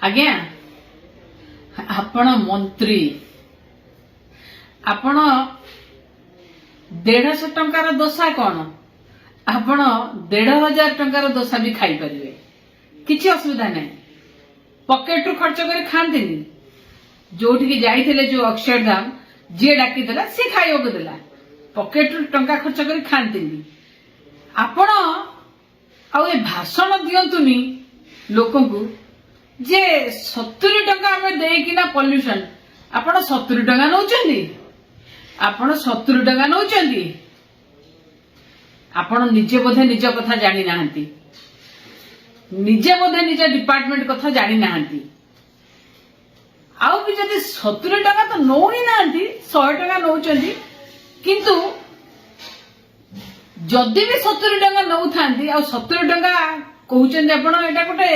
आज्ञा आपण मंत्री आपण 150 टंकार दोसा कौन आपण 1500 टंकार दोसा भी खाई परिवे किछि असुविधा नहीं पॉकेट रु खर्च कर खाते जो जाइए जो अक्षरधाम जी डाकी देला सी खाइबा को देला पॉकेट रु टंका खर्च कर खाते आपण आउ ए भाषण दियंतुनी लोकन को जे 70 टंका आमे देकिना पॉल्यूशन आपण 70 टंका नौचंदी आपण 70 टंका नौचंदी आपण निजे बोधे निज कथा जानी नाहंती निजे बोधे निज डिपार्टमेंट कथा जानी नाहंती आउ भी जदि 70 टंका तो नौ ही नाहंती 100 टंका नौचंदी किंतु जदि भी 70 टंका नौ थांती आ 70 टंका कहउचंदी आपण एटा गोटे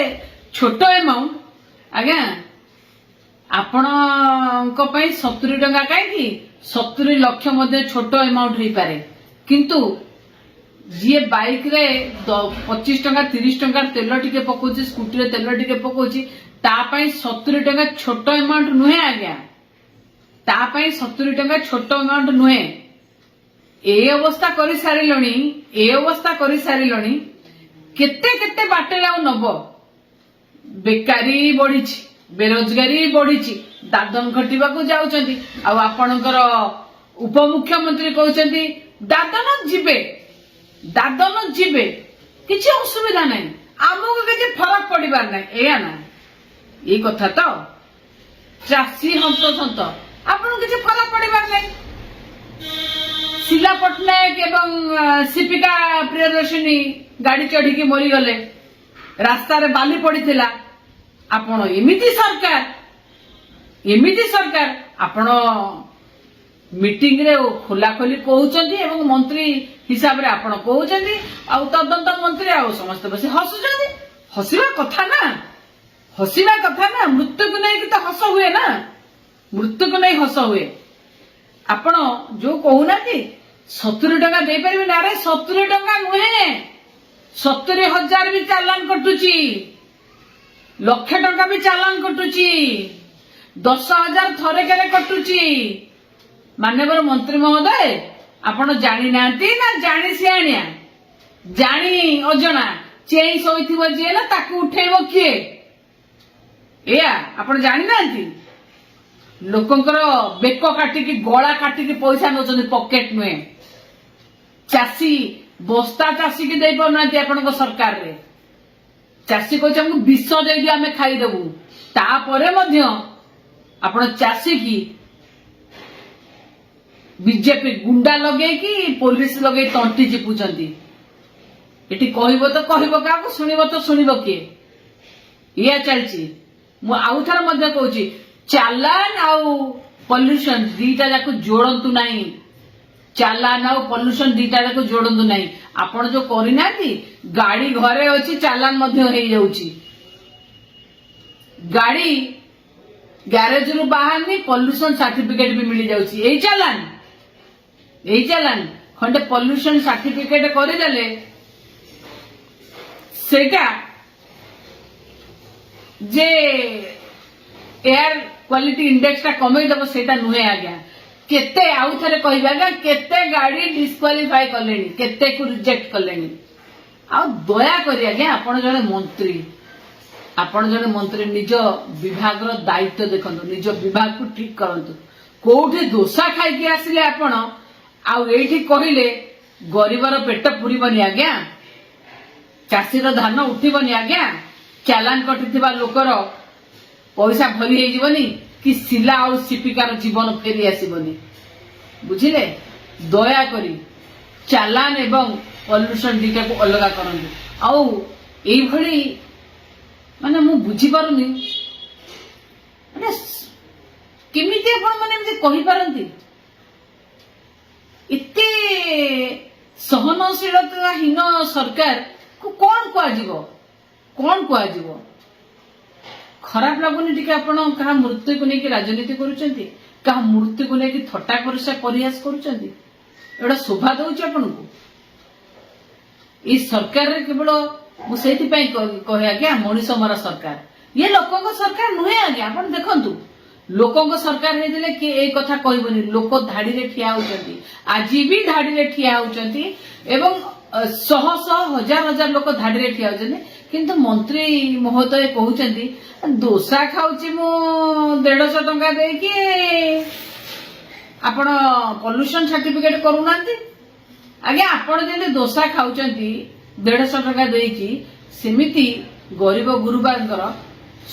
छोट अमाउंट आज्ञा आपण को पई 70 टंका काई 70 लाख मध्ये छोट अमाउंट हो पारे किंतु जी बाइक रे 25 टंका 30 टंका तेल टिके पकोची स्कूटी रे तेल टिके पकोची ता पई 70 टंका छोट अमाउंट नुहे आज्ञा ता पई 70 टंका छोट अमाउंट नुहे ए अवस्था करि सारिलणी केते केते बाटे लाउ नबो बेकारी बढ़ी बेरोजगारी बढ़ी दादन खटिबा को जाउचंती आ आपणकर उपमुख्यमंत्री कहउचंती दादन जिबे किछि असुविधा नहीं आमको किछि फरक पड़िबार नहीं एया ना ये कथा तो चासी हंत आपन किछि फरक पड़िबार नहीं शिला पटनायक एवं सिपिका प्रियदर्शिनी गाड़ी चढ़ी मरी गले रास्ता रे बाली पड़ीथिला आपण एमिति सरकार आपण मीटिंग रे खोला खोली कहउचंती एवं मंत्री हिसाब रे आपण कहउचंती आ तदंत मंत्री आ समस्त बसी हसुचंती हसिबा कथा ना मृत्यु को नहीं तो हस हुए ना मृत्यु को नहीं हस हुए आपण जो कहूना कि 70 टंका दे परिबे ना रे 70 टंका नुहे 70,000 भी चालान कटुची लक्ष टंका भी चालान कटुची 10,000 थरे केरे कटुची माननीय मंत्री महोदय आपण जानी नांती ना जानी सियाणिया जानी अजना चेई सोइथिबो जे ना ताकू उठेबो किए एया आपण जानी नांती लोकंकर बेक काटिकी गला काटिकी पैसा नौचंदी पॉकेट नुहे चासी बस्ता चासी की दे पाउनांती आपनको सरकार रे चासी कहछ हमकु विष दे दि आमे खाई देबु तापरे मध्य आपण चासी की बीजेपी गुंडा लगे कि पुलिस लगे तंटी चिपुचंती एटी कहइबो तो कहइबो काको सुनिबो तो सुनिबो के या चलची मु आउथार मध्य कहूची चालान आउ पॉल्यूशन दीटा जाको जोड़ंतु नहीं चालान आउ पॉल्यूशन दीटा जाको जोड़ंतु नहीं आपण जो करिनाती गाड़ी घरे अछि चालान मध्य हे जाउची गाड़ी गैरेज रु बाहरनी पॉल्यूशन सर्टिफिकेट भी मिली जाउची एई चालान खंडे पॉल्यूशन सर्टिफिकेट करि देले सेटा जे एयर क्वालिटी इंडेक्स ता कमे दबो सेटा नुहे आज्ञा केते आउ थरे कहबा गा केते गाड़ी डिस्क्वालीफाई करलेनी केते को रिजेक्ट करलेनी आ दया करी आज्ञा आपण जने मंत्री निज विभाग रो दायित्व देखंतु निज विभाग को ठीक करंतु कोठी दोसा खाई के आसिले आपण आ एठी कहिले गरीबर पेट पुरीबनी आज्ञा चासी रो धान उठिबनी आज्ञा चालान कटिथिबा लोकर पैसा भरी हे जीवनी कि शिला और सिपिकार जीवन फेरी आसीबनी बुझिले दया करी चालान एवं पॉल्यूशन दीटा को अलग करंतु आउ एई भली माने मु बुझी पारुनी माने केमिति आपण माने एमति कहि पारंती इते सहनशीलता हीन सरकार को कोन कुआ जीवो खराब लगुनि टिके आपण कहा मृत्यु को लेकिन राजनीति करूचंती कहा मृत्यु को लेकिन थट्टा परिहास करूचंती एडा शोभा दउछ आपण को ई सरकार रे केवल मु सेति पई कहे आज्ञा मनीष मरा सरकार ये लोकों सरकार नुहे आज्ञा आपण देखंतु लोकों सरकार हेदिले कि ए कथा कहबनी लोक धाड़ी रे ठिया होचंती आज भी धाड़ी रे ठिया होचंती एवं शह शह हजार हजार लोक धाड़ी रे ठिया होचंती किंतु मंत्री महोदय कहउचंती दोसा खाउची मु 150 टंका दे कि आपण पोल्यूशन सर्टिफिकेट करूनांती आज्ञा आपण जेने दोसा खाउचंती 150 टंका दे कि सेमिति गरीब गुरुबांकर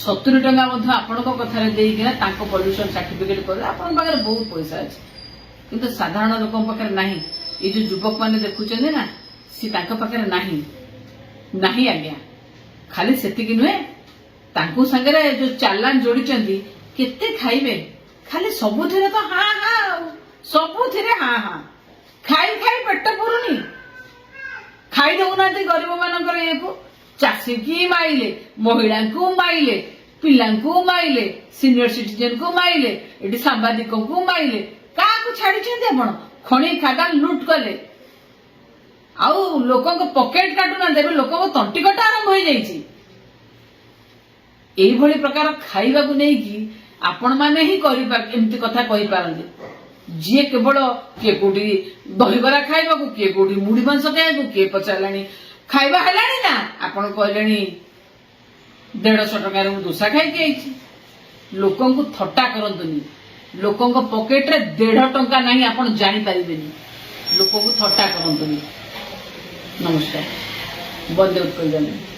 70 टंका मध्य आपण कथार देना पोल्यूशन सर्टिफिकेट कर आपण पाखे बहुत पैसा अच्छे किंतु साधारण लोक पाखे नहीं ये जो युवक मैंने देखुं ना सी पाखे नहीं आज्ञा खाली सेतिकी नुहे तांकु संगे जो चालान जोड़ी केते खाइबे खाली सबुथिरे तो हाँ हाँ सबुथिरे हाँ हाँ खाई खाई पेट पुरुनी खाई दौना गरीब मानकर ये को चाषी की माइले महिला को माइले पिला को माइले सीनियर सिटीजन को माइले ये सांबादिक को माइले क्या छाड़ी आप खणी खादान लुट कले आउ लोक पकेट काटुना देवे लोक तंटी कटा आरंभ हो जाइए यही प्रकार खाइबा को नहीं आपण माने ही एमती कथा कही पारंती जी केवल किए कोटी दहीबरा खाइबा को किए कोटी मुड़ी मांस खाइबा किए पचाराणी खाइबा हेलानी ना आपण कहले 150 टंका दोसा खाई लोकों को थट्टा करंतुनी लोकों को पॉकेट रे 1.5 टंका नहीं आपण जानी पारिबेनी लोकों को थट्टा करंतुनी नमस्कार बंदे उत्कल जाने।